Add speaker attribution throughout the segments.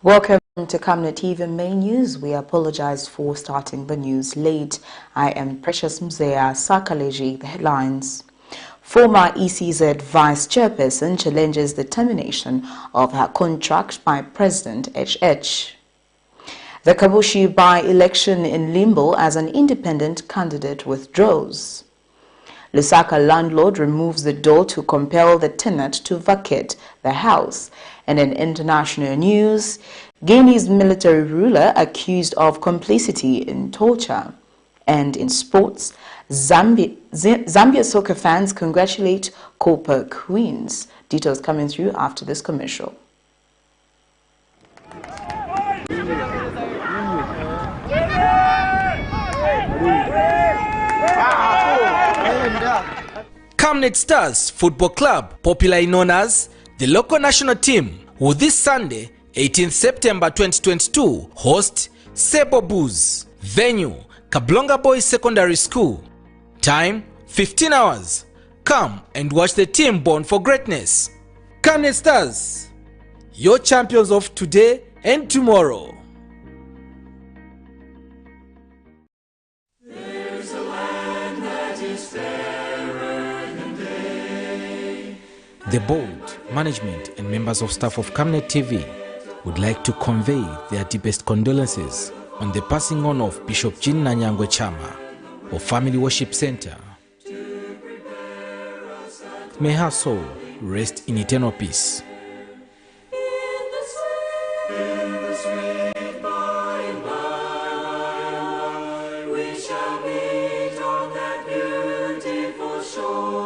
Speaker 1: Welcome to Camnet TV Main News. We apologize for starting the news late. I am Precious Mzea Sakaleji. The headlines. Former ECZ Vice-Chairperson challenges the termination of her contract by President HH. The KABUSHI by-election in Limbo as an independent candidate withdraws. LUSAKA landlord removes the door to compel the tenant to vacate the house. And in international news, Guinea's military ruler accused of complicity in torture. And in sports, Zambia soccer fans congratulate COMPEL Queens. Details coming through after this commercial.
Speaker 2: Camnet Stars Football Club, popularly known as the local national team, will this Sunday, 18th September 2022, host Sebo Booze. Venue, Kablonga Boys Secondary School. Time, 15 hours. Come and watch the team born for greatness. Camnet Stars, your champions of today and tomorrow.
Speaker 3: There's a land that is fairer than day.
Speaker 2: The board, management and members of staff of Camnet TV would like to convey their deepest condolences on the passing on of Bishop Jean Nanyangwe Chama of Family Worship Center. May her soul rest in eternal peace.
Speaker 3: In the sweet by and by, we shall meet on that beautiful shore.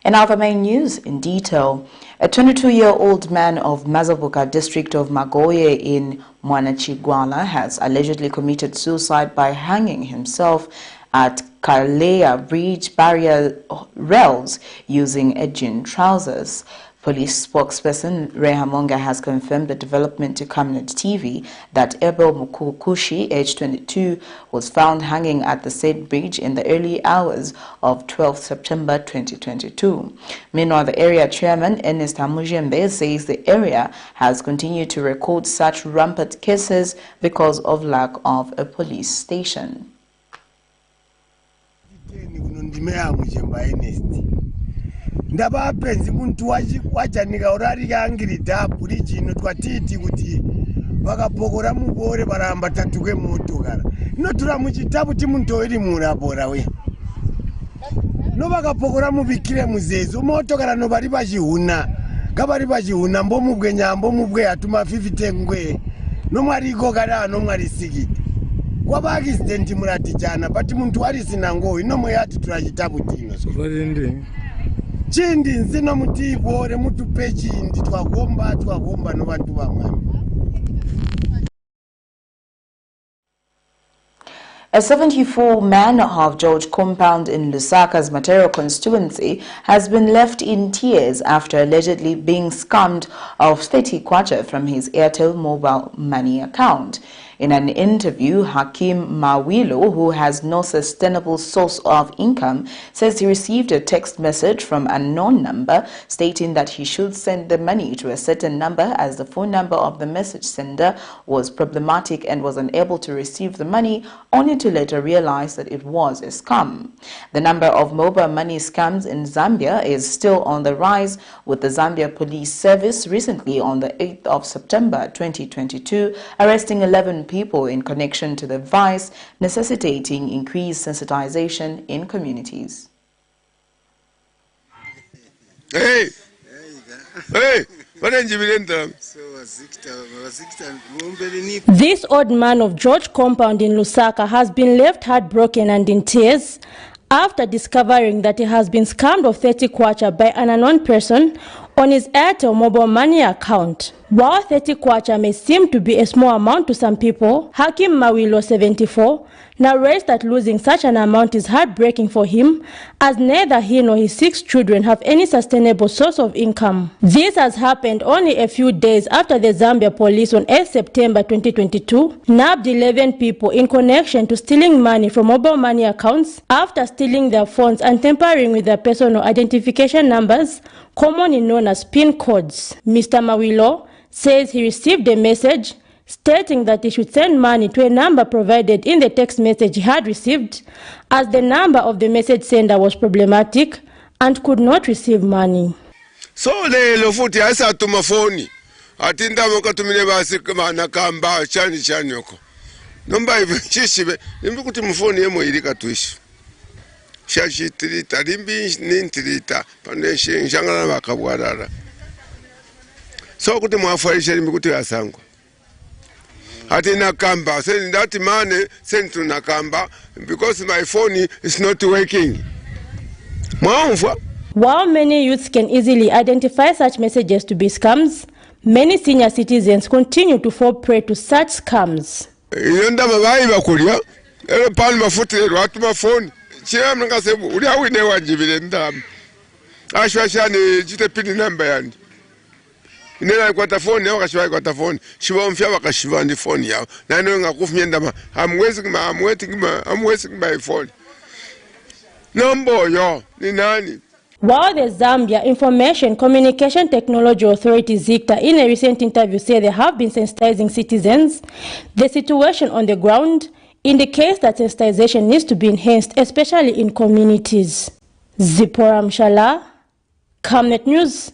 Speaker 1: In other main news in detail, a 22-year-old man of Mazabuka district of Magoye in Mwanachigwala has allegedly committed suicide by hanging himself at Kalea Bridge barrier rails using jean trousers. Police spokesperson Rehamonga has confirmed the development to Camnet TV that Abel Mukukushi, age 22, was found hanging at the said bridge in the early hours of 12 September 2022. Meanwhile, the area chairman, Ernest Hamujembe, says the area has continued to record such rampant cases because of lack of a police station.
Speaker 4: Ndaba penzi muntu wachanika urari kangirita buri chino twatiti kuti vakapokora mubore baramba tatuke moto kana inotura muchitabu ti muntu iri murapora we no vakapokora mubikire muzezo moto kana no bari bachihuna kabari bachihuna mbomubwe nyambo mubwe atuma 50 ngwe no mwariko kana no mwari sikiti kwaba accident murati chana but muntu wari sinango ino yati turachitabu tino so chindi nzina mutibo re mutupe chindi twagomba no bantu bamwe.
Speaker 1: A 74-man half George compound in Lusaka's Material constituency has been left in tears after allegedly being scammed of 30 kwacha from his Airtel mobile money account. In an interview, Hakim Mawilo, who has no sustainable source of income, says he received a text message from a unknown number stating that he should send the money to a certain number as the phone number of the message sender was problematic and was unable to receive the money, only to later realize that it was a scam. The number of mobile money scams in Zambia is still on the rise, with the Zambia Police Service recently on the 8th of September 2022 arresting 11 people in connection to the vice, necessitating increased sensitization in communities.
Speaker 4: Hey!
Speaker 5: This old man of George compound in Lusaka has been left heartbroken and in tears after discovering that he has been scammed of 30 kwacha by an unknown person on his Airtel mobile money account. While 30 kwacha may seem to be a small amount to some people, Hakim Mawilo, 74, narrates that losing such an amount is heartbreaking for him, as neither he nor his 6 children have any sustainable source of income. This has happened only a few days after the Zambia police on 8 September 2022 nabbed 11 people in connection to stealing money from mobile money accounts after stealing their phones and tampering with their personal identification numbers, commonly known as PIN codes. Mr. Mawilo says he received a message stating that he should send money to a number provided in the text message he had received, as the number of the message sender was problematic and could not receive money.
Speaker 4: So lelo futhi ayisatuma phone athi indaba okathumile basikana kamba chani yoko nomba ivichishibe imbukuthi mfoni yemo ilika twishi shashi trita limbi nintrita paneshe njangana bakabwarara so kuti mwafarisha imbukuthi yasangwa ati nakamba send that money send to nakamba because my phone is not working.
Speaker 5: While many youths can easily identify such messages to be scams, many senior citizens continue to fall prey to such scams.
Speaker 4: Yonda mabai bakulia ele pan mafuti watu mafoni chia mngasebu ulia wine wajibile ndam ashwasha ni jite pin number yani inela kwa tafoni yao kashwai kwa tafoni shiba mfya wakashiba ndi phone yao na ndio ngakufumye ndama amwezi ngba phone number yo ni nani.
Speaker 5: While the Zambia Information Communication Technology Authority ZICTA in a recent interview said they have been sensitizing citizens, the situation on the ground indicates that sensitization needs to be enhanced, especially in communities. Zipporah Mshala, Camnet News,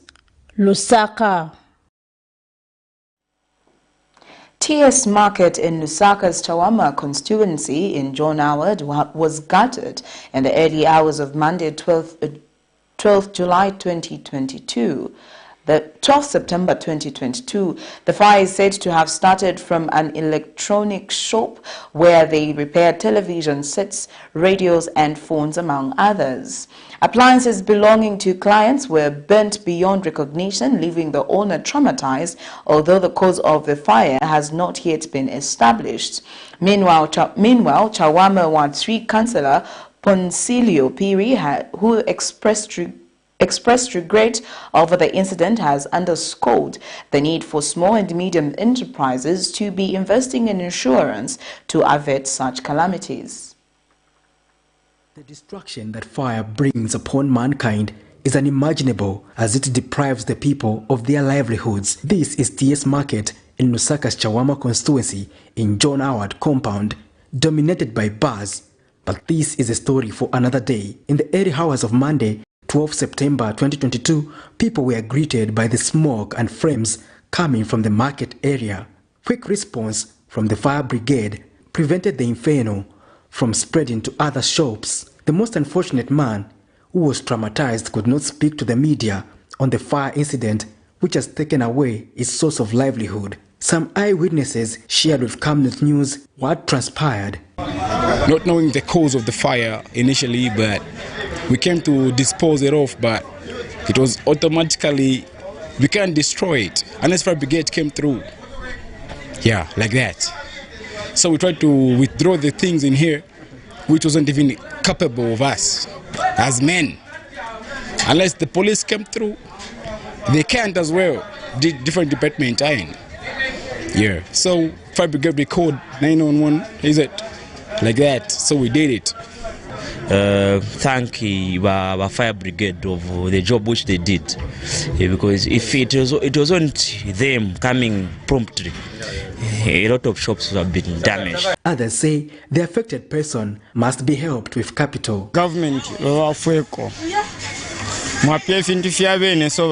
Speaker 5: Lusaka.
Speaker 1: TS Market in Lusaka's Chawama constituency in John Howard was gutted in the early hours of Monday, 12th July 2022. The 12th September 2022, the fire is said to have started from an electronic shop where they repaired television sets, radios and phones, among others. Appliances belonging to clients were burnt beyond recognition, leaving the owner traumatized, although the cause of the fire has not yet been established. Meanwhile, Chawama Ward 3 Councillor Ponsilio Piri, who expressed regret over the incident, has underscored the need for small and medium enterprises to be investing in insurance to avert such calamities.
Speaker 6: The destruction that fire brings upon mankind is unimaginable, as it deprives the people of their livelihoods. This is TS Market in Lusaka's Chawama constituency in John Howard compound, dominated by bars. But this is a story for another day. In the early hours of Monday, 12 September 2022, people were greeted by the smoke and flames coming from the market area. Quick response from the fire brigade prevented the inferno from spreading to other shops. The most unfortunate man, who was traumatized, could not speak to the media on the fire incident, which has taken away his source of livelihood. Some eyewitnesses shared with Camnet News what transpired.
Speaker 7: Not knowing the cause of the fire initially, but we came to dispose it off, but it was automatically, we can't destroy it unless fire brigade came through. Yeah, like that. So we tried to withdraw the things in here, which wasn't even capable of us as men. Unless the police came through, they can't as well. Different department in. Yeah. So fire brigade we called 911. Is it like that? So we did it.
Speaker 8: Thank the fire brigade of the job which they did, because if it wasn't them coming promptly, a lot of shops would have been damaged.
Speaker 6: Others say the affected person must be helped with capital.
Speaker 9: Government wafueko mwapia fintu fya bene so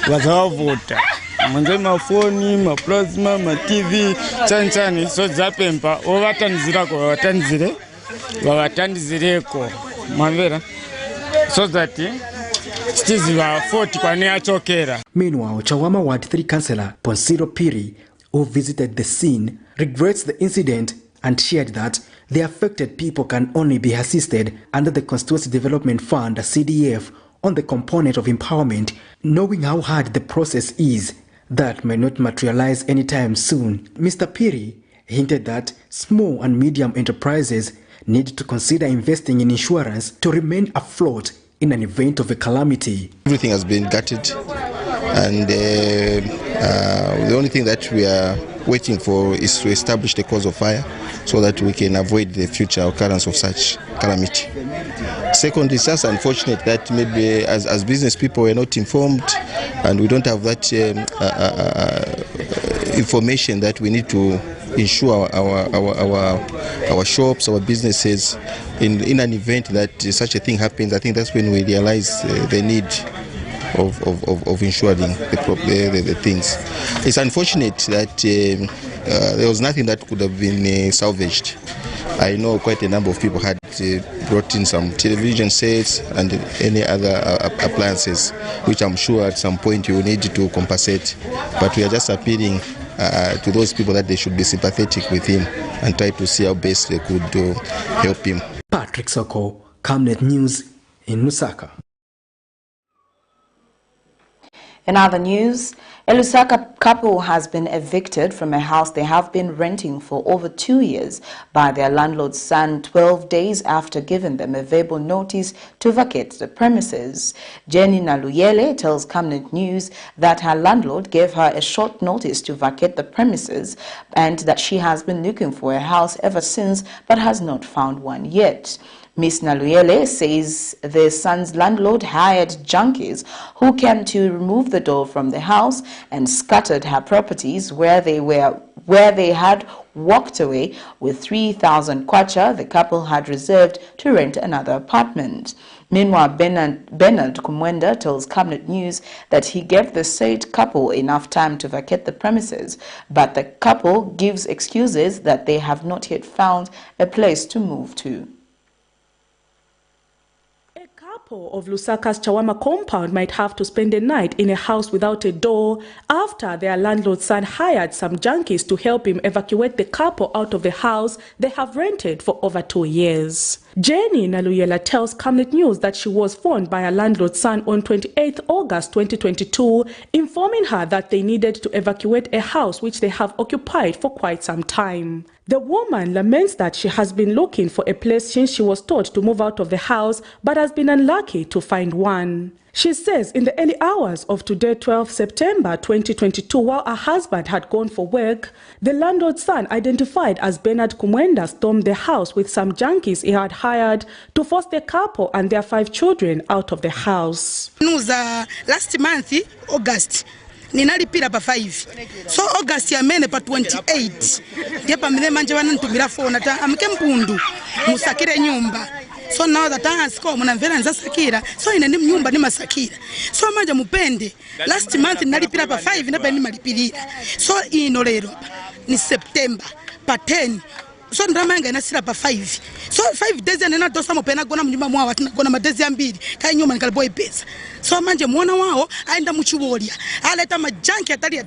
Speaker 9: wazawavota mwenze mafoni, maplasma, matv, chanchani so zapempa ovatanzirako wavatandizireko mwamvera so that chitiziva 40 kwane achokera.
Speaker 6: Meanwhile, Chawama Ward 3 Councillor Ponsilio Piri, who visited the scene, regrets the incident and shared that the affected people can only be assisted under the Constituency Development Fund (CDF) on the component of empowerment, knowing how hard the process is that may not materialize anytime soon. Mr. Piri He hinted that small and medium enterprises need to consider investing in insurance to remain afloat in an event of a calamity.
Speaker 10: Everything has been gutted, and the only thing that we are waiting for is to establish the cause of fire so that we can avoid the future occurrence of such calamity. Second, it's just unfortunate that maybe as business people we're not informed and we don't have that information that we need to ensure our shops, our businesses in an event that such a thing happens. I think that's when we realize the need of insuring the things. It's unfortunate that there was nothing that could have been salvaged. I know quite a number of people had brought in some television sets and any other appliances, which I'm sure at some point you will need to compensate. But we are just appealing to those people that they should be sympathetic with him and try to see how best they could help him.
Speaker 6: Patrick Soko, Camnet News in Lusaka.
Speaker 1: In other news, a Lusaka couple has been evicted from a house they have been renting for over 2 years by their landlord's son 12 days after giving them a verbal notice to vacate the premises. Jenny Naluyele tells Camnet News that her landlord gave her a short notice to vacate the premises and that she has been looking for a house ever since but has not found one yet. Ms. Naluyele says their son's landlord hired junkies who came to remove the door from the house and scattered her properties where they had walked away with 3,000 kwacha the couple had reserved to rent another apartment. Meanwhile, Bernard Kumwenda tells Camnet News that he gave the said couple enough time to vacate the premises, but the couple gives excuses that they have not yet found a place to move to.
Speaker 11: Of Lusaka's Chawama compound might have to spend a night in a house without a door after their landlord's son hired some junkies to help him evacuate the couple out of the house they have rented for over 2 years. Jenny Naluyela tells Camnet News that she was phoned by her landlord's son on 28 August 2022, informing her that they needed to evacuate a house which they have occupied for quite some time. The woman laments that she has been looking for a place since she was told to move out of the house but has been unlucky to find one. She says in the early hours of today, 12 September 2022, while her husband had gone for work, the landlord's son, identified as Bernard Kumwenda, stormed the house with some junkies he had hired to force the couple and their 5 children out of the house.
Speaker 12: Last month, August, ninalipira pa 5. So August ya mene pa 28. Yepa mene manje wanantumira phone ata amke mpundu musakire nyumba. So now that I ask muna mvera nza sakira. So ina ni nyumba ni masakira. So manje mupende. Last month ninalipira pa 5 na pa ni malipirira. So ino lero ni September pa 10. So ndrama yanga inasira pa 5. So 5 days nena dosa mopena gona mnyumba mwa watu gona madezi ambiri kai nyuma nikaliboy pesa. So manje muona wao aenda muchibolia aleta majanki atali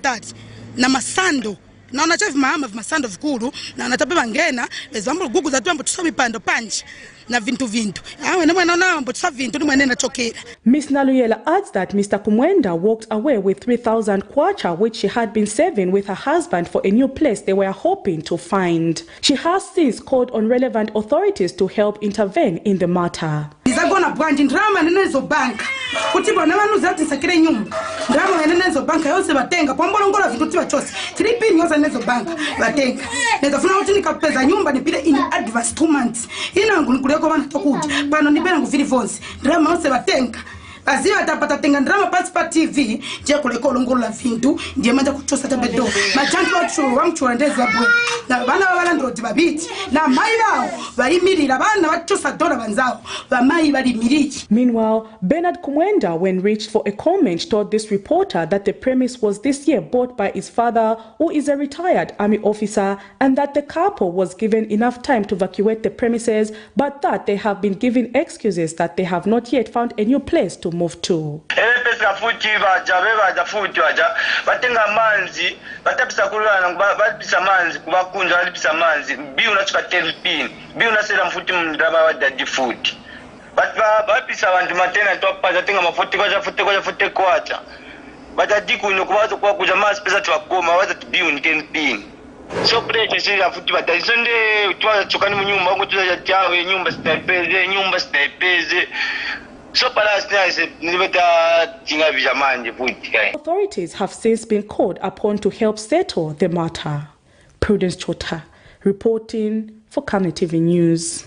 Speaker 12: na masando na unachavi mahama masando vikuru na anatapepa ngena example gugu za tuambo tusomi pando panchi na vintu awe na mwana ambo tusa vintu ni mwana chokera.
Speaker 11: Ms. Naluyela adds that Mr. Kumwenda walked away with 3,000 kwacha which she had been saving with her husband for a new place they were hoping to find. She has since called on relevant authorities to help intervene in the matter.
Speaker 12: Nizagona bwanji ndrama nenezo banka kutiba na manu zati sakire nyumba ndrama nenezo banka yose batenga pombola ngola vintu tiba chose 3 pin yose nenezo banka batenga nezafuna kuti nikapeza nyumba nipile in advance 2 months ina nguleko bana tokuja pano nibena ngufiri vonse ndrama yose batenga aziwa tapata tenga ndrama paspa TV je kuleko longola vintu je manja kutosa tabedo machanki wachu wamchura ndeza bwe na bana balandrodi babiti na mai bao balimirira bana wachosa dola banzao bamai balimiriji.
Speaker 11: Meanwhile, Bernard Kumwenda, when reached for a comment, told this reporter that the premise was this year bought by his father, who is a retired army officer, and that the couple was given enough time to evacuate the premises, but that they have been given excuses that they have not yet found a new place to move to.
Speaker 13: But bapisa abantu matena twapaza tenga mafuti kwacha but adiku no kwazo kwa kuja mas pesa twakoma waza tubiu ni 10 pin So pressure sija futi batasonde twachokani mu nyumba ngo tuzaja chawe nyumba sitaipeze.
Speaker 11: Authorities have since been called upon to help settle the matter. Prudence Chota, reporting for Camnet TV News.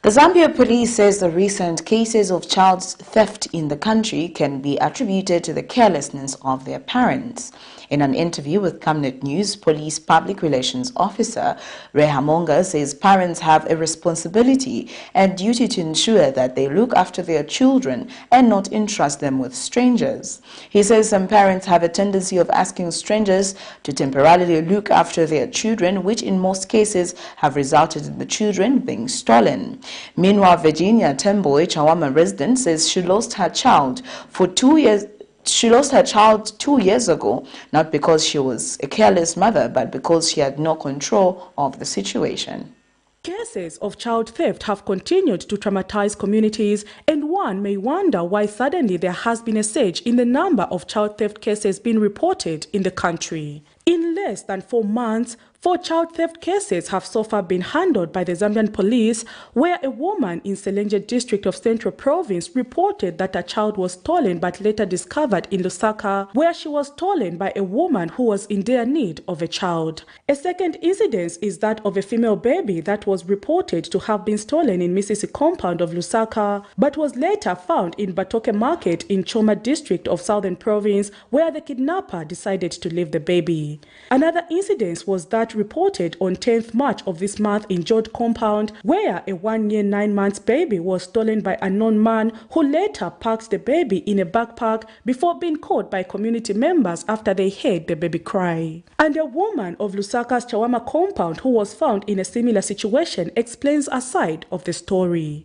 Speaker 1: The Zambia police says the recent cases of child theft in the country can be attributed to the carelessness of their parents. In an interview with Camnet News, Police Public Relations Officer Ray Hamonga says parents have a responsibility and duty to ensure that they look after their children and not entrust them with strangers. He says some parents have a tendency of asking strangers to temporarily look after their children, which in most cases have resulted in the children being stolen. Meanwhile, Virginia Temboy, Chawama resident, says she lost her child for 2 years. She lost her child 2 years ago, not because she was a careless mother, but because she had no control of the situation.
Speaker 11: Cases of child theft have continued to traumatize communities, and one may wonder why suddenly there has been a surge in the number of child theft cases being reported in the country. In less than 4 months, 4 child theft cases have so far been handled by the Zambian police, where a woman in Selenje district of Central Province reported that a child was stolen but later discovered in Lusaka, where she was stolen by a woman who was in dire need of a child. A second incident is that of a female baby that was reported to have been stolen in Misisi compound of Lusaka, but was later found in Batoke Market in Choma district of Southern Province, where the kidnapper decided to leave the baby. Another incident was that reported on 10th March of this month in George compound, where a 1 year 9 months baby was stolen by a unknown man who later packed the baby in a backpack before being caught by community members after they heard the baby cry. And a woman of Lusaka's Chawama compound who was found in a similar situation explains a side of the story.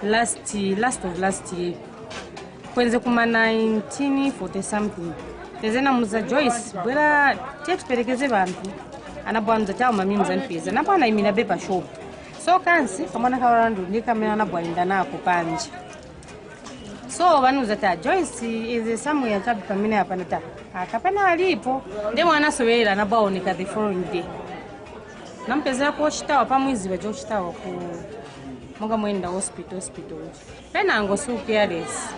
Speaker 14: Last year, kwenze kuma 1940 something. Tezena muza Joyce bwera tetperekeze bantu anabwanza cha mami mzanpeza napana imina beba shop so kansi kamana kawarandu ndikamena nabwainda nako panje so vanuza ta Joyce is somewhere tabi kamina hapa nata akapana alipo nde mwana sowera nabaoneka the following day nampeza ko chitawa pamwizi bajo chitawa ku muga mwenda hospital pena ngo su careless.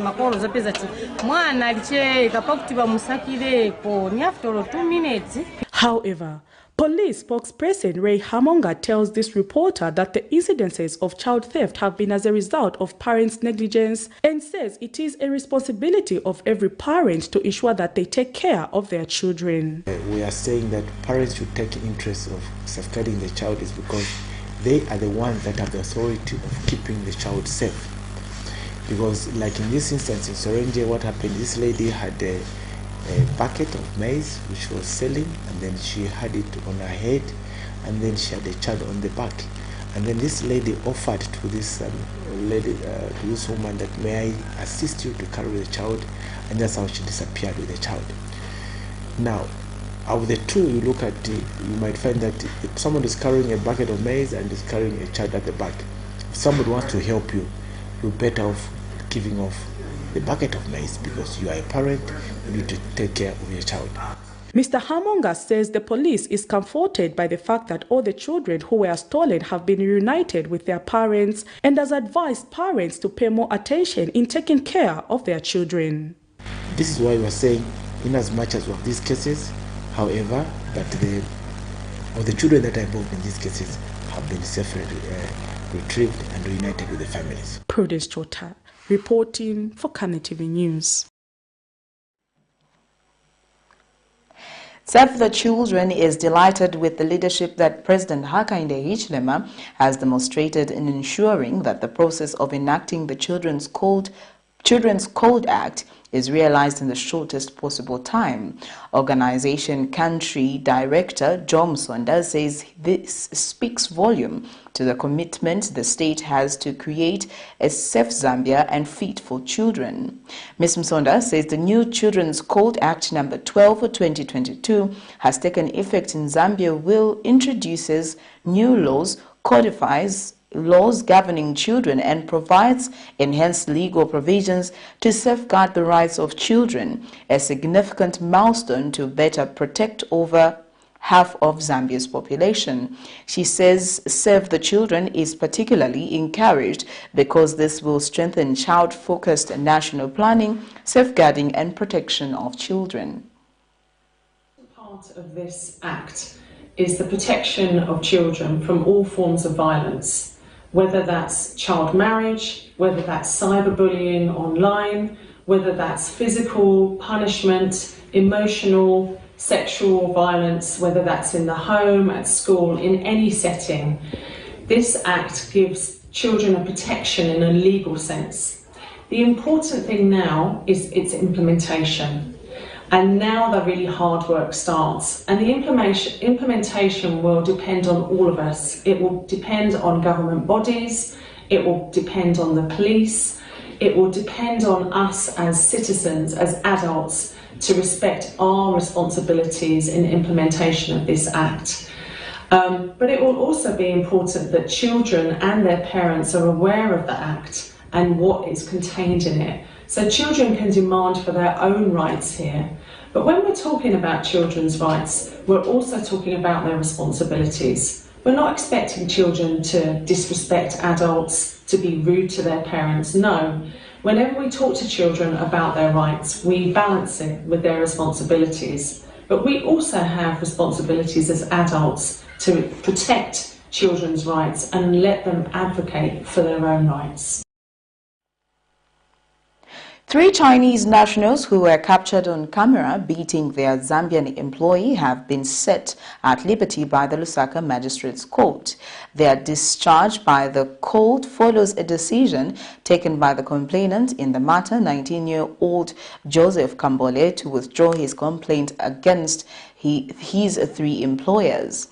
Speaker 14: Makoro zapeza ti mwana aliche kapakutiba musakire ko ni after 2 minutes.
Speaker 11: However, police spokesperson Ray Hamonga tells this reporter that the incidences of child theft have been as a result of parents' negligence and says it is a responsibility of every parent to ensure that they take care of their children.
Speaker 6: We are saying that parents should take interest of safeguarding the child is because they are the ones that have the authority of keeping the child safe. Because like in this instance in Serenje, what happened, this lady had a bucket of maize which she was selling, and then she had it on her head, and then she had a child on the back. And then this lady offered to this to this woman that, may I assist you to carry the child? And that's how she disappeared with the child. Now, out of the two, you look at it, you might find that if someone is carrying a bucket of maize and is carrying a child at the back, if somebody wants to help you, you're better off giving off the bucket of maize because you are a parent, you need to take care of your child.
Speaker 11: Mr. Hamonga says the police is comforted by the fact that all the children who were stolen have been reunited with their parents and has advised parents to pay more attention in taking care of their children.
Speaker 6: This is why we are saying, in as much as we have these cases, however, that the children that are involved in these cases have been safely retrieved and reunited with the families.
Speaker 11: Prudence Chota, reporting for Camnet TV News.
Speaker 1: Save the Children is delighted with the leadership that President Hakainde Hichilema has demonstrated in ensuring that the process of enacting the Children's Code Act is realized in the shortest possible time. Organization Country Director John Sonda says this speaks volume to the commitment the state has to create a safe Zambia and fit for children. Ms. Msonda says the new Children's Code Act number 12 for 2022 has taken effect in Zambia, will introduces new laws, codifies laws governing children and provides enhanced legal provisions to safeguard the rights of children, a significant milestone to better protect over half of Zambia's population. She says Save the Children is particularly encouraged because this will strengthen child-focused national planning, safeguarding and protection of children.
Speaker 15: Part of this Act is the protection of children from all forms of violence, whether that's child marriage, whether that's cyberbullying online, whether that's physical punishment, emotional, sexual violence, whether that's in the home, at school, in any setting. This Act gives children a protection in a legal sense. The important thing now is its implementation. And now the really hard work starts. And the implementation will depend on all of us. It will depend on government bodies, it will depend on the police, it will depend on us as citizens, as adults, to respect our responsibilities in implementation of this Act. But it will also be important that children and their parents are aware of the Act and what is contained in it. So children can demand for their own rights here. But when we're talking about children's rights, we're also talking about their responsibilities. We're not expecting children to disrespect adults, to be rude to their parents. No. Whenever we talk to children about their rights, we balance it with their responsibilities. But we also have responsibilities as adults to protect children's rights and let them advocate for their own rights.
Speaker 1: 3 Chinese nationals who were captured on camera beating their Zambian employee have been set at liberty by the Lusaka Magistrates Court. Their discharge by the court follows a decision taken by the complainant in the matter, 19-year-old Joseph Kambole, to withdraw his complaint against his 3 employers.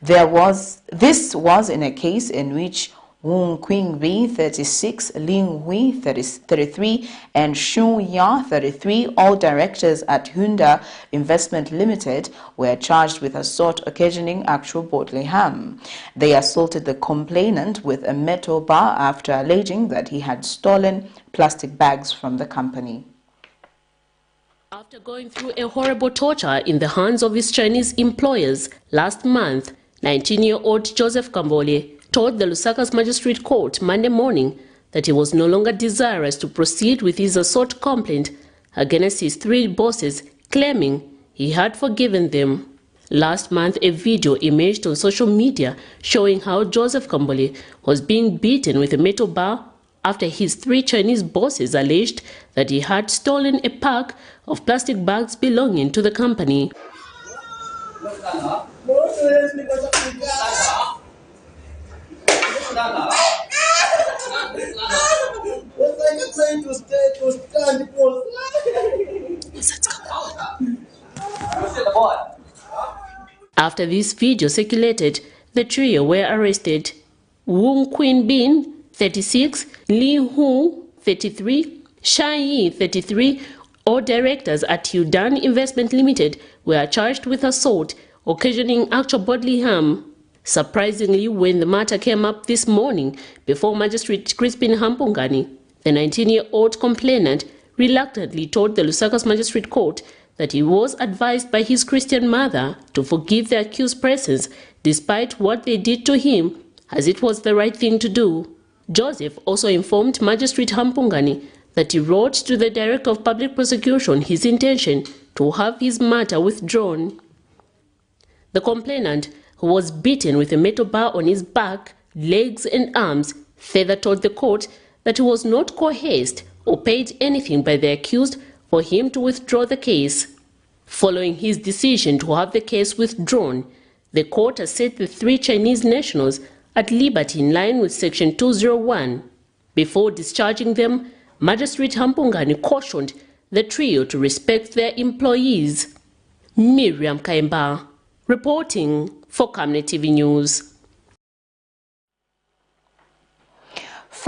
Speaker 1: This was in a case in which Wong Qingbi, 36, Ling Hui, 33, and Xu Ya, 33, all directors at Hyundai Investment Limited, were charged with assault occasioning actual bodily harm. They assaulted the complainant with a metal bar after alleging that he had stolen plastic bags from the company.
Speaker 16: After going through a horrible torture in the hands of his Chinese employers last month, 19-year-old Joseph Kambole told the Lusaka's Magistrate Court Monday morning that he was no longer desirous to proceed with his assault complaint against his 3 bosses, claiming he had forgiven them. Last month, a video emerged on social media showing how Joseph Kambole was being beaten with a metal bar after his 3 Chinese bosses alleged that he had stolen a pack of plastic bags belonging to the company. After this video circulated, the trio were arrested. Wong Queen Bin, 36, Li Hu, 33, Shai Yi, 33, all directors at Hyundai Investment Limited were charged with assault, occasioning actual bodily harm. Surprisingly, when the matter came up this morning before Magistrate Crispin Hampungani, the 19-year-old complainant reluctantly told the Lusaka's Magistrate Court that he was advised by his Christian mother to forgive the accused persons despite what they did to him, as it was the right thing to do. Joseph also informed Magistrate Hampungani that he wrote to the Director of Public Prosecution his intention to have his matter withdrawn. The complainant, who was beaten with a metal bar on his back, legs and arms, further told the court that he was not coerced or paid anything by the accused for him to withdraw the case. Following his decision to have the case withdrawn, the court has set the 3 Chinese nationals at liberty in line with Section 201. Before discharging them, Magistrate Hampungani cautioned the trio to respect their employees. Miriam Kaimba, reporting for Camnet TV News.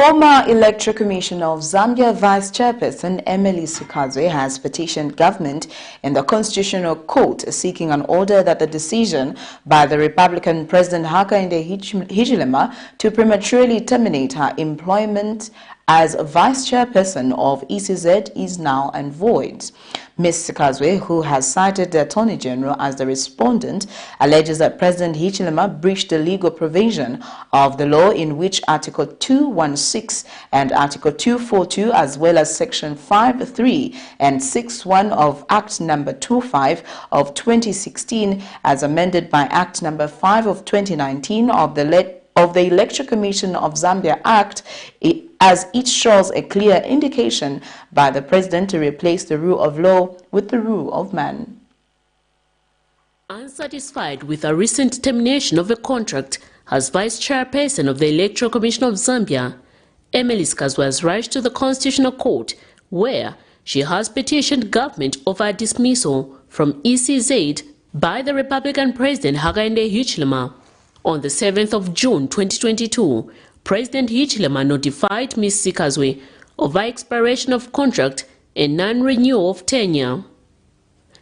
Speaker 1: Former Electoral Commissioner of Zambia Vice-Chairperson Emily Sikazwe has petitioned government in the Constitutional Court seeking an order that the decision by the Republican President Hakainde Hichilema to prematurely terminate her employment as Vice-Chairperson of ECZ is null and void. Ms. Sikazwe, who has cited the Attorney General as the respondent, alleges that President Hichilema breached the legal provision of the law in which Article 216 and Article 242, as well as Section 5.3 and 6.1 of Act Number 25 of 2016, as amended by Act Number 5 of 2019 of the Electoral Commission of Zambia Act, as it shows a clear indication by the President to replace the rule of law with the rule of man.
Speaker 16: Unsatisfied with a recent termination of a contract as Vice-Chairperson of the Electoral Commission of Zambia, Emily Sikazwe has rushed to the Constitutional Court, where she has petitioned government of her dismissal from ECZ by the Republican President Hakainde Hichilema. On the 7th of June 2022, President Hichilema notified Ms. Sikazwe of her expiration of contract and non-renewal of tenure.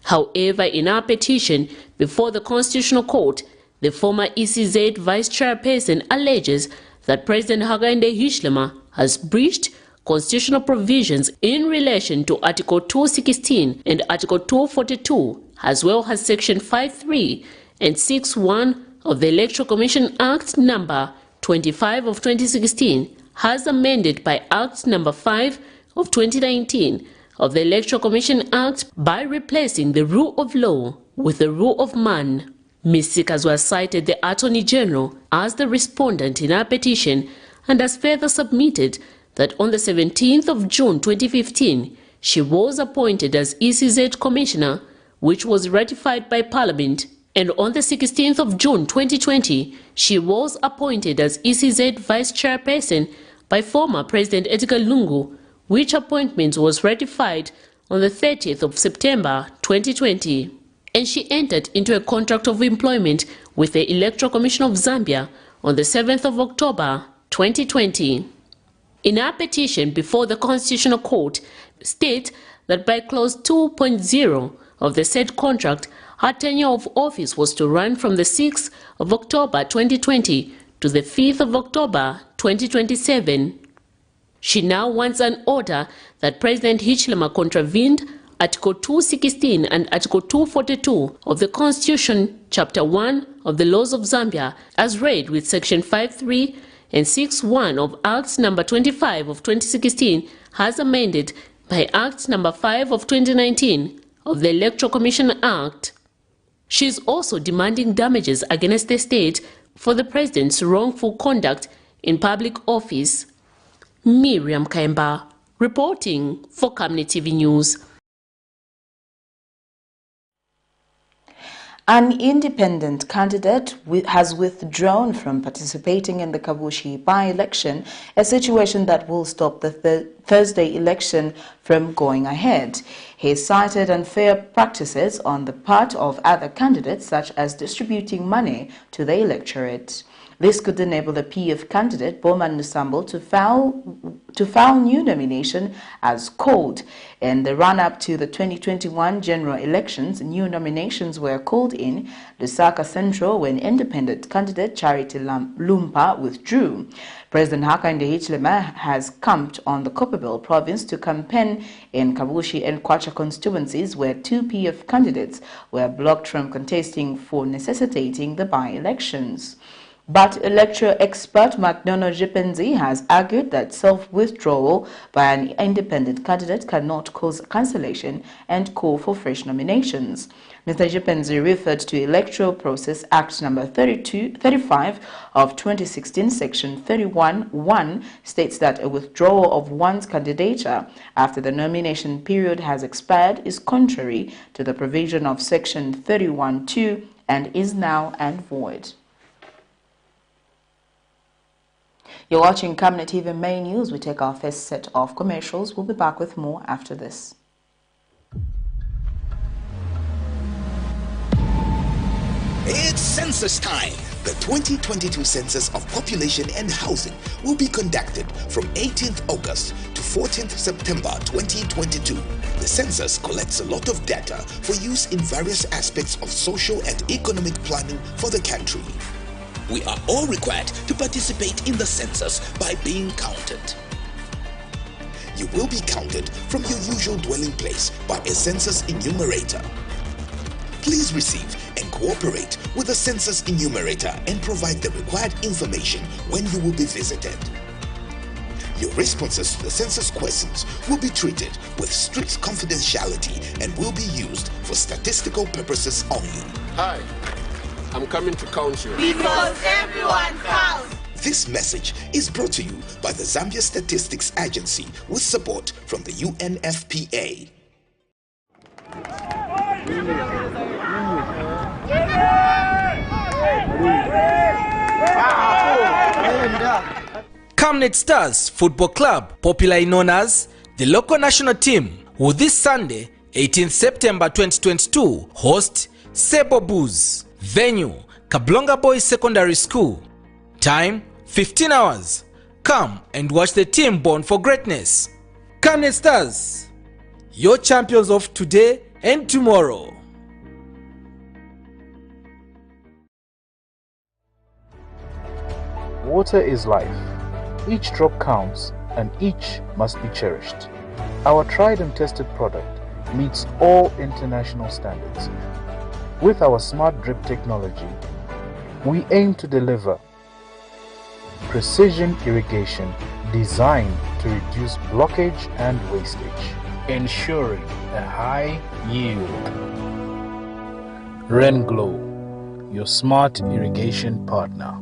Speaker 16: However, in her petition before the Constitutional Court, the former ECZ Vice-Chairperson alleges that President Hakainde Hichilema has breached constitutional provisions in relation to Article 216 and Article 242, as well as Section 5.3 and 6.1 of the Electoral Commission Act Number 25 of 2016, as amended by Act Number 5 of 2019 of the Electoral Commission Act by replacing the rule of law with the rule of man. Ms. Sikazwe cited the Attorney General as the respondent in her petition and has further submitted that on the 17th of June 2015, she was appointed as ECZ Commissioner, which was ratified by Parliament, and on the 16th of June 2020, she was appointed as ECZ Vice-Chairperson by former President Edgar Lungu, which appointment was ratified on the 30th of September 2020. And she entered into a contract of employment with the Electoral Commission of Zambia on the 7th of October 2020. In her petition before the Constitutional Court, states that by Clause 2.0 of the said contract, her tenure of office was to run from the 6th of October 2020 to the 5th of October 2027. She now wants an order that President Hichilema contravened Article 216 and Article 242 of the Constitution, Chapter 1 of the Laws of Zambia, as read with Section 5.3 and 6.1 of Act Number 25 of 2016, as amended by Act Number 5 of 2019 of the Electoral Commission Act. She is also demanding damages against the state for the president's wrongful conduct in public office. Miriam Kaimba, reporting for Camnet TV News.
Speaker 1: An independent candidate has withdrawn from participating in the Kabushi by-election, a situation that will stop the Thursday election from going ahead. He cited unfair practices on the part of other candidates, such as distributing money to the electorate. This could enable the PF candidate, Bowman Nusambo, to file new nomination as called. In the run-up to the 2021 general elections, new nominations were called in Lusaka Central when independent candidate Charity Lumpa withdrew. President Hakainde Hichilema has camped on the COMPEL province to campaign in Kabushi and Kwacha constituencies, where two PF candidates were blocked from contesting for necessitating the by-elections. But electoral expert McDonald Jipenzi has argued that self-withdrawal by an independent candidate cannot cause cancellation and call for fresh nominations. Mr. Jipenzi referred to Electoral Process Act Number 35 of 2016, Section 31(1) states that a withdrawal of one's candidature after the nomination period has expired is contrary to the provision of Section 31(2) and is null and void. You're watching Camnet TV Main News. We take our first set of commercials. We'll be back with more after this.
Speaker 17: It's census time. The 2022 Census of Population and Housing will be conducted from 18th August to 14th September 2022. The census collects a lot of data for use in various aspects of social and economic planning for the country. We are all required to participate in the census by being counted. You will be counted from your usual dwelling place by a census enumerator. Please receive and cooperate with the census enumerator and provide the required information when you will be visited. Your responses to the census questions will be treated with strict confidentiality and will be used for statistical purposes only.
Speaker 18: Hi, I'm coming to count you.
Speaker 19: Because everyone counts.
Speaker 17: This message is brought to you by the Zambia Statistics Agency with support from the UNFPA.
Speaker 2: Camnet Stars Football Club, popularly known as the local national team, will this Sunday, 18th September 2022, host COMPEL. Venue, Kablonga Boys Secondary School. Time, 15 hours. Come and watch the team born for greatness. Camnet Stars, your champions of today and tomorrow.
Speaker 20: Water is life. Each drop counts and each must be cherished. Our tried and tested product meets all international standards. With our smart drip technology, we aim to deliver precision irrigation designed to reduce blockage and wastage, ensuring a high yield. RenGlow, your smart irrigation partner.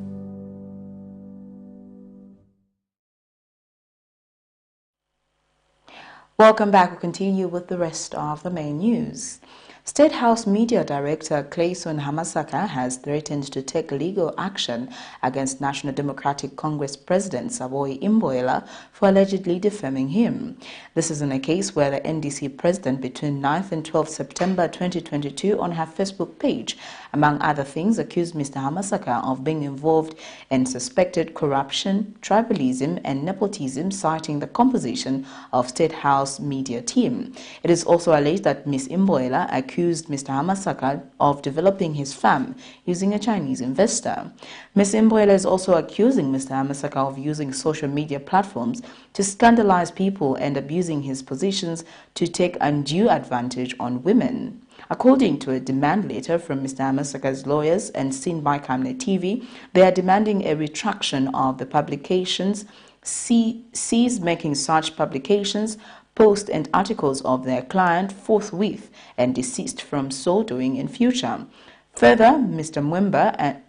Speaker 1: Welcome back. We'll continue with the rest of the main news. State House Media Director Clayson Hamasaka has threatened to take legal action against National Democratic Congress President Savoy Imboela for allegedly defaming him. This is in a case where the NDC president between 9th and 12th September 2022 on her Facebook page, among other things, accused Mr. Hamasaka of being involved in suspected corruption, tribalism and nepotism, citing the composition of State House media team. It is also alleged that Ms. Imboela accused Mr. Hamasaka of developing his farm using a Chinese investor. Ms. Imboela is also accusing Mr. Hamasaka of using social media platforms to scandalize people and abusing his positions to take undue advantage on women. According to a demand letter from Mr. Hamasaka's lawyers and seen by Camnet TV, they are demanding a retraction of the publications, cease making such publications, posts and articles of their client forthwith and desist from so doing in future. Further, Mwemba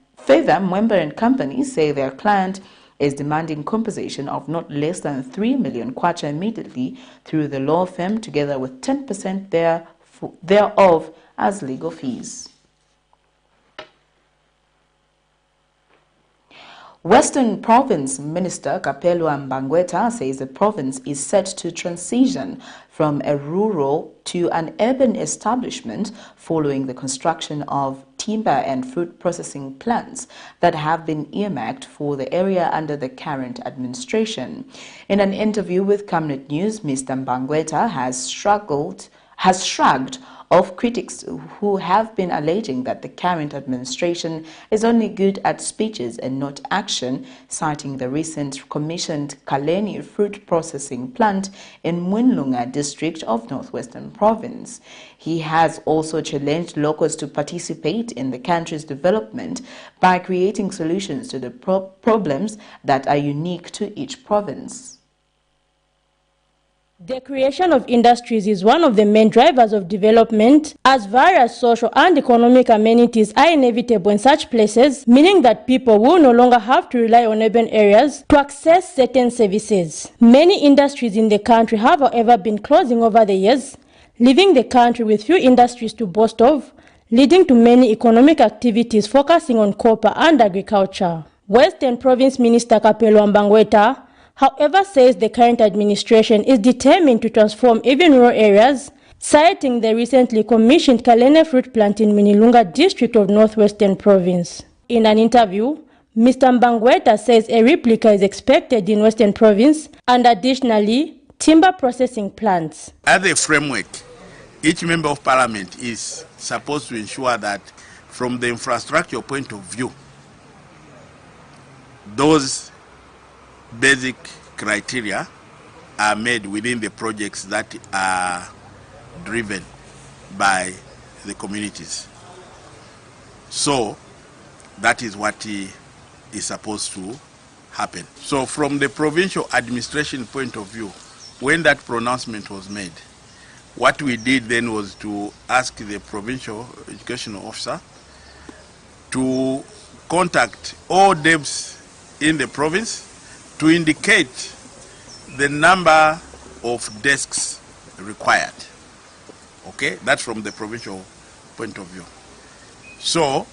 Speaker 1: and company say their client is demanding compensation of not less than 3 million kwacha immediately through the law firm, together with 10% thereof as legal fees. Western Province Minister Kapelo Mbangweta says the province is set to transition from a rural to an urban establishment following the construction of timber and fruit processing plants that have been earmarked for the area under the current administration. In an interview with Camnet News, Mr. Mbangweta has shrugged off critics who have been alleging that the current administration is only good at speeches and not action, citing the recent commissioned Kaleni fruit processing plant in Mwinlunga district of Northwestern Province. He has also challenged locals to participate in the country's development by creating solutions to the problems that are unique to each province.
Speaker 5: The creation of industries is one of the main drivers of development, as various social and economic amenities are inevitable in such places, meaning that people will no longer have to rely on urban areas to access certain services. Many industries in the country have, however, been closing over the years, leaving the country with few industries to boast of, leading to many economic activities focusing on copper and agriculture. Western Province Minister Kapelo Mbangweta, however, says the current administration is determined to transform even rural areas, citing the recently commissioned Kalene fruit plant in Mwinilunga district of Northwestern Province. In an interview, Mr. Mbangweta says a replica is expected in Western Province and additionally timber processing plants.
Speaker 21: As a framework, each member of parliament is supposed to ensure that from the infrastructure point of view, those basic criteria are made within the projects that are driven by the communities. So that is what is supposed to happen. So from the provincial administration point of view, when that pronouncement was made, what we did then was to ask the provincial educational officer to contact all devs in the province to indicate the number of desks required. Okay, that's from the provincial point of view. So,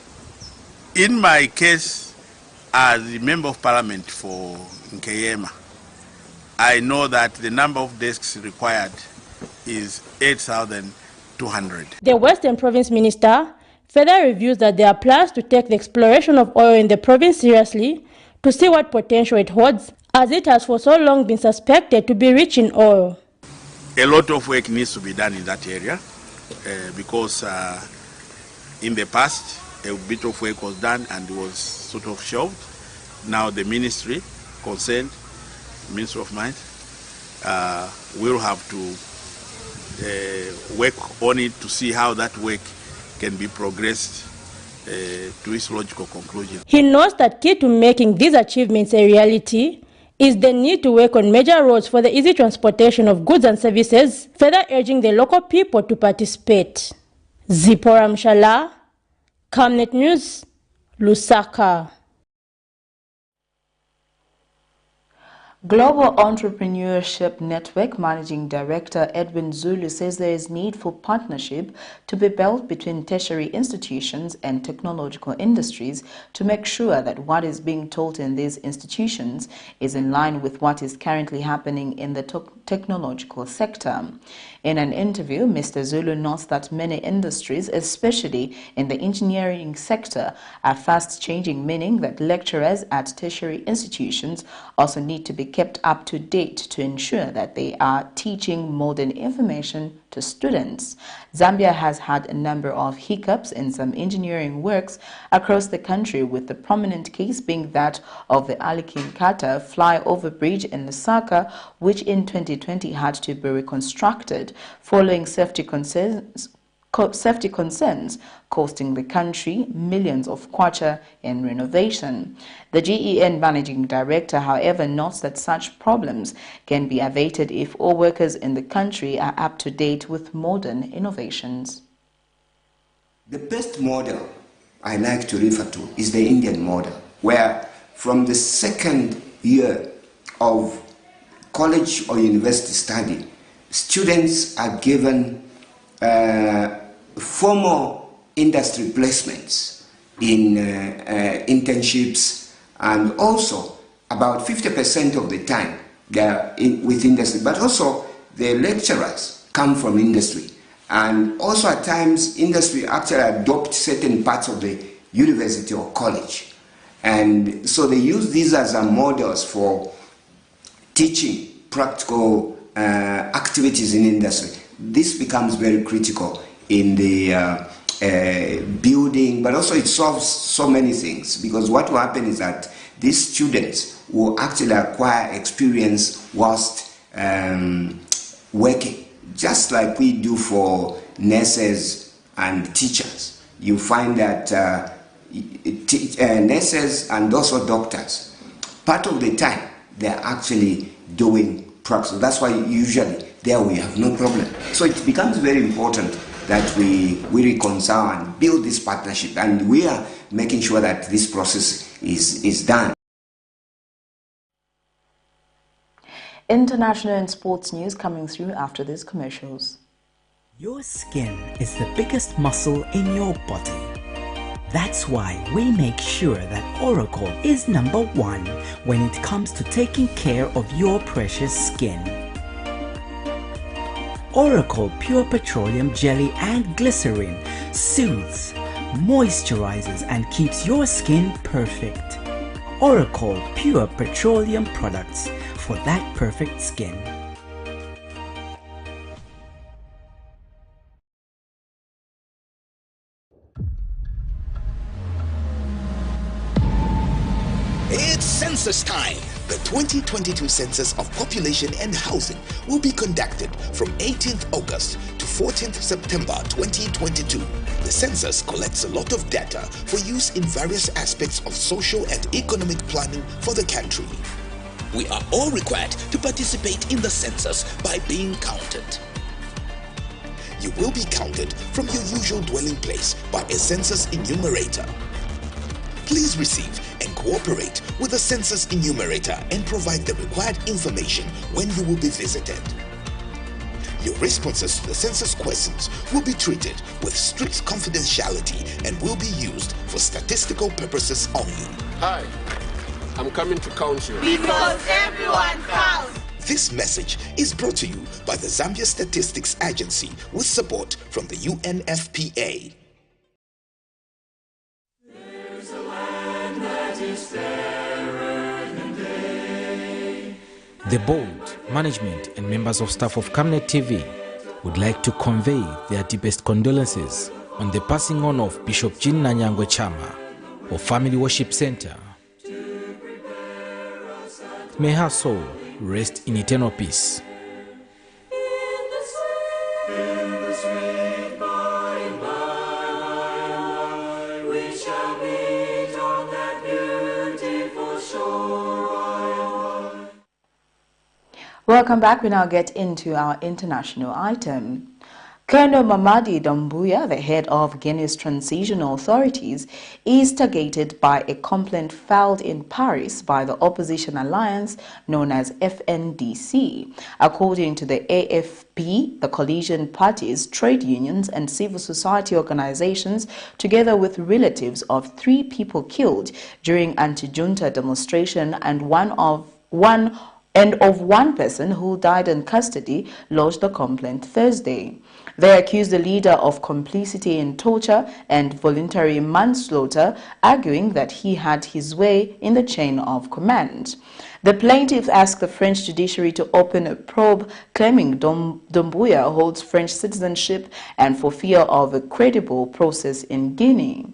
Speaker 21: in my case, as the member of parliament for Nkeyema, I know that the number of desks required is 8,200.
Speaker 5: The Western Province Minister further reviews that there are plans to take the exploration of oil in the province seriously to see what potential it holds, as it has for so long been suspected to be rich in oil.
Speaker 21: A lot of work needs to be done in that area because in the past a bit of work was done and was sort of shelved. Now the ministry concerned, Ministry of Mines, will have to work on it to see how that work can be progressed to its logical conclusion.
Speaker 5: He notes that key to making these achievements a reality is the need to work on major roads for the easy transportation of goods and services, further urging the local people to participate. Zipporah Mshala, Camnet News, Lusaka.
Speaker 1: Global Entrepreneurship Network Managing Director Edwin Zulu says there is need for partnership to be built between tertiary institutions and technological industries to make sure that what is being taught in these institutions is in line with what is currently happening in the technological sector. In an interview, Mr. Zulu notes that many industries, especially in the engineering sector, are fast changing, meaning that lecturers at tertiary institutions also need to be kept up to date to ensure that they are teaching modern information to students. Zambia has had a number of hiccups in some engineering works across the country, with the prominent case being that of the Alikinkata flyover bridge in Lusaka, which in 2020 had to be reconstructed following safety concerns costing the country millions of kwacha in renovation. The GEN Managing Director, however, notes that such problems can be abated if all workers in the country are up to date with modern innovations.
Speaker 22: The best model I like to refer to is the Indian model, where from the second year of college or university study, students are given formal industry placements in internships, and also about 50% of the time they are with industry, but also the lecturers come from industry, and also at times industry actually adopt certain parts of the university or college, and so they use these as models for teaching practical activities in industry. This becomes very critical in the building, but also it solves so many things, because what will happen is that these students will actually acquire experience whilst working, just like we do for nurses and teachers. You find that nurses and also doctors, part of the time they're actually doing practice. That's why usually there we have no problem. So it becomes very important that we reconcile and build this partnership, and we are making sure that this process is done.
Speaker 1: International and sports news coming through after these commercials.
Speaker 23: Your skin is the biggest muscle in your body. That's why we make sure that Oracle is #1 when it comes to taking care of your precious skin. Oracle Pure Petroleum Jelly and Glycerin soothes, moisturizes and keeps your skin perfect. Oracle Pure Petroleum Products for that perfect skin.
Speaker 17: It's census time! The 2022 Census of Population and Housing will be conducted from 18th August to 14th September 2022. The census collects a lot of data for use in various aspects of social and economic planning for the country. We are all required to participate in the census by being counted. You will be counted from your usual dwelling place by a census enumerator. Please receive and cooperate with the census enumerator and provide the required information when you will be visited. Your responses to the census questions will be treated with strict confidentiality and will be used for statistical purposes only.
Speaker 18: Hi, I'm coming to count you.
Speaker 19: Because everyone counts.
Speaker 17: This message is brought to you by the Zambia Statistics Agency with support from the UNFPA.
Speaker 2: The board, management and members of staff of Camnet TV would like to convey their deepest condolences on the passing on of Bishop Jean Nanyangwe Chama of Family Worship Center. May her soul rest in eternal peace.
Speaker 1: Welcome back. We now get into our international item. Colonel Mamadi Doumbouya, the head of Guinea's transitional authorities, is targeted by a complaint filed in Paris by the opposition alliance known as FNDC. According to the AFP, the coalition parties, trade unions and civil society organizations, together with relatives of 3 people killed during anti-junta demonstration and of one person who died in custody, lodged the complaint Thursday. They accused the leader of complicity in torture and voluntary manslaughter, arguing that he had his way in the chain of command. The plaintiffs asked the French judiciary to open a probe claiming Doumbouya holds French citizenship and for fear of a credible process in Guinea.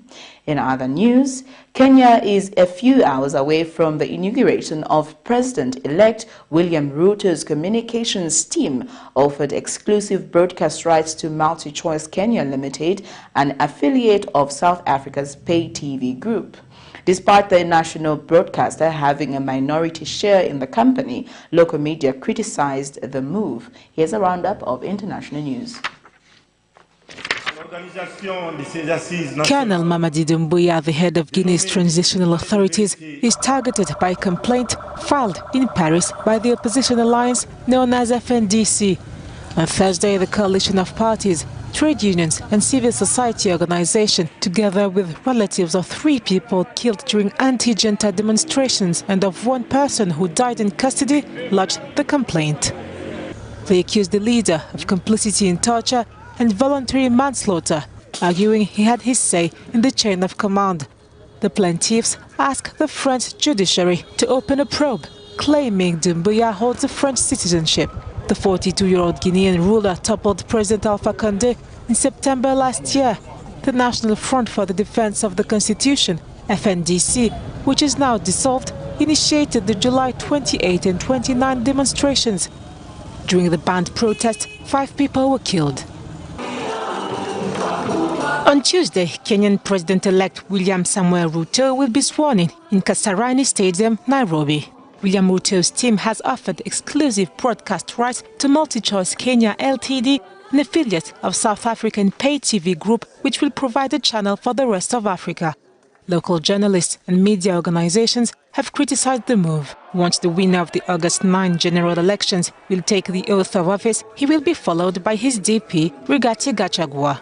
Speaker 1: In other news, Kenya is a few hours away from the inauguration of President-elect William Ruto's communications team offered exclusive broadcast rights to MultiChoice Kenya Limited, an affiliate of South Africa's pay TV group. Despite the national broadcaster having a minority share in the company, local media criticized the move. Here's a roundup of international news.
Speaker 3: Colonel Mamadi Doumbouya, the head of Guinea's transitional authorities, is targeted by a complaint filed in Paris by the opposition alliance known as FNDC. On Thursday, the coalition of parties, trade unions and civil society organizations, together with relatives of 3 people killed during anti-junta demonstrations and of 1 person who died in custody, lodged the complaint. They accused the leader of complicity in torture and voluntary manslaughter, arguing he had his say in the chain of command. The plaintiffs asked the French judiciary to open a probe, claiming Doumbouya holds a French citizenship. The 42-year-old Guinean ruler toppled President Alpha Condé in September last year. The National Front for the Defense of the Constitution, FNDC, which is now dissolved, initiated the July 28 and 29 demonstrations. During the banned protest, 5 people were killed. On Tuesday, Kenyan President-elect William Samuel Ruto will be sworn in Kasarani Stadium, Nairobi. William Ruto's team has offered exclusive broadcast rights to MultiChoice Kenya Ltd, an affiliate of South African pay TV group, which will provide a channel for the rest of Africa. Local journalists and media organizations have criticized the move. Once the winner of the August 9 general elections will take the oath of office, he will be followed by his DP, Rigathi Gachagua.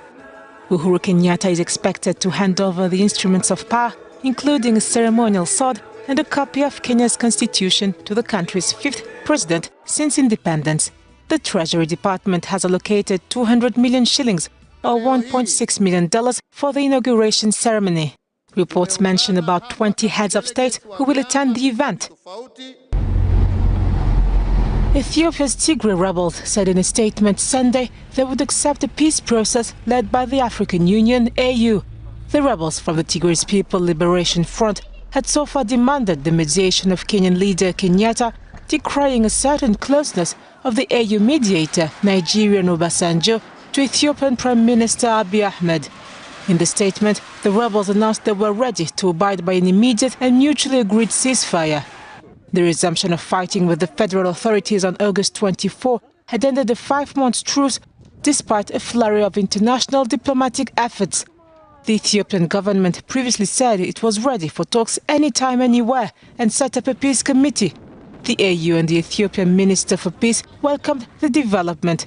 Speaker 3: Uhuru Kenyatta is expected to hand over the instruments of power, including a ceremonial sword and a copy of Kenya's constitution, to the country's 5th president since independence. The Treasury Department has allocated 200 million shillings or $1.6 million for the inauguration ceremony. Reports mention about 20 heads of state who will attend the event. Ethiopia's Tigray rebels said in a statement Sunday they would accept a peace process led by the African Union, AU. The rebels from the Tigray People's Liberation Front had so far demanded the mediation of Kenyan leader Kenyatta, decrying a certain closeness of the AU mediator, Nigerian Obasanjo, to Ethiopian Prime Minister Abiy Ahmed. In the statement, the rebels announced they were ready to abide by an immediate and mutually agreed ceasefire. The resumption of fighting with the federal authorities on August 24 had ended a 5-month truce despite a flurry of international diplomatic efforts. The Ethiopian government previously said it was ready for talks anytime, anywhere, and set up a peace committee. The AU and the Ethiopian Minister for Peace welcomed the development.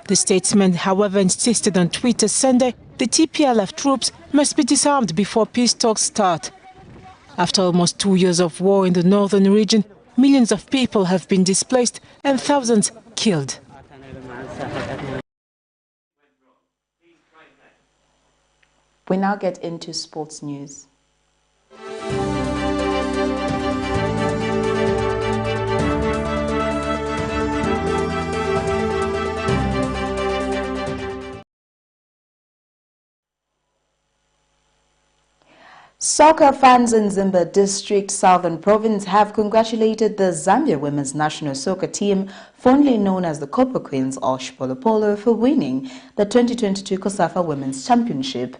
Speaker 3: The statesman, however, insisted on Twitter Sunday the TPLF troops must be disarmed before peace talks start. After almost 2 years of war in the northern region, millions of people have been displaced and thousands killed.
Speaker 1: We now get into sports news. Soccer fans in Zimba District, Southern Province, have congratulated the Zambia women's national soccer team, fondly known as the Copper Queens or Shpolopolo, for winning the 2022 COSAFA Women's Championship.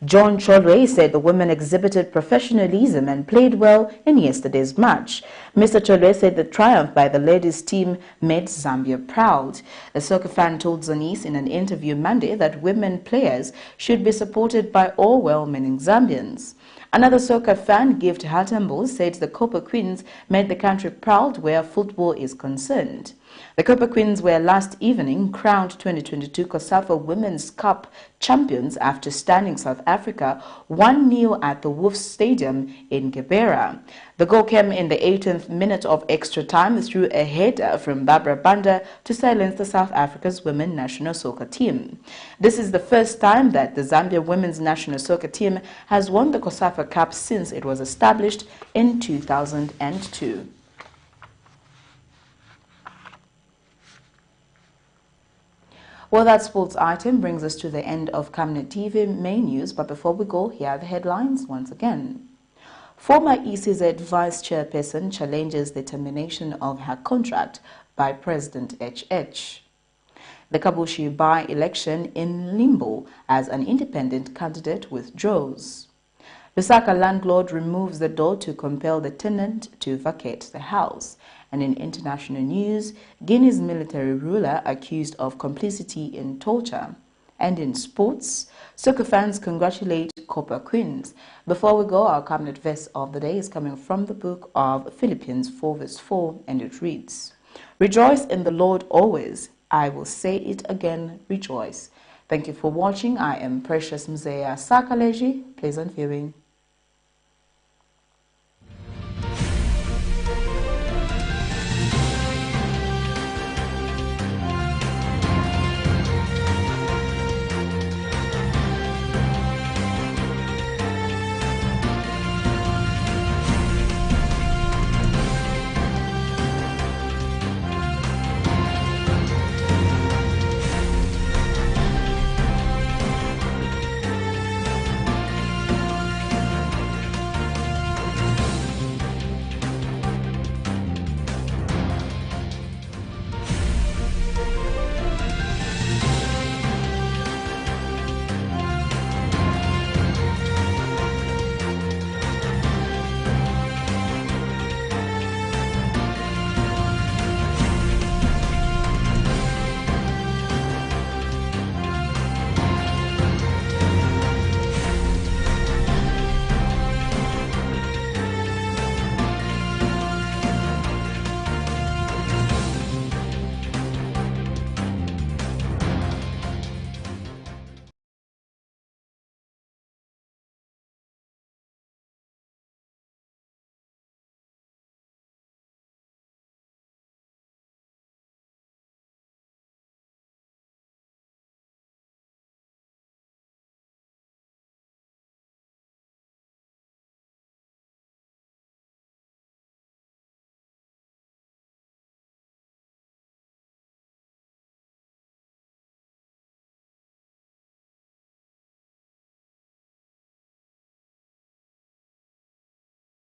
Speaker 1: John Chodre said the women exhibited professionalism and played well in yesterday's match. Mr. Chodre said the triumph by the ladies' team made Zambia proud. A soccer fan told Zanis in an interview Monday that women players should be supported by all well-meaning Zambians. Another soccer fan, Gift Hatambo, said the Copper Queens made the country proud where football is concerned. The Copper Queens were last evening crowned 2022 COSAFA Women's Cup champions after stunning South Africa 1-0 at the Wolves Stadium in Kibera. The goal came in the 18th minute of extra time through a header from Barbara Banda to silence the South Africa's women's national soccer team. This is the first time that the Zambia women's national soccer team has won the COSAFA Cup since it was established in 2002. Well, that sports item brings us to the end of Camnet TV main news, but before we go, here are the headlines once again. Former ECZ Vice-Chairperson challenges the termination of her contract by President HH. The KABUSHI by-election in Limbo as an independent candidate withdraws. LUSAKA landlord removes the door to compel the tenant to vacate the house. And in international news, Guinea's military ruler accused of complicity in torture. And in sports, soccer fans congratulate Copper Queens. Before we go, our Camnet verse of the day is coming from the book of Philippians 4 verse 4, and it reads, "Rejoice in the Lord always. I will say it again, rejoice." Thank you for watching. I am Precious Mzea Sakaleji. Pleasant viewing.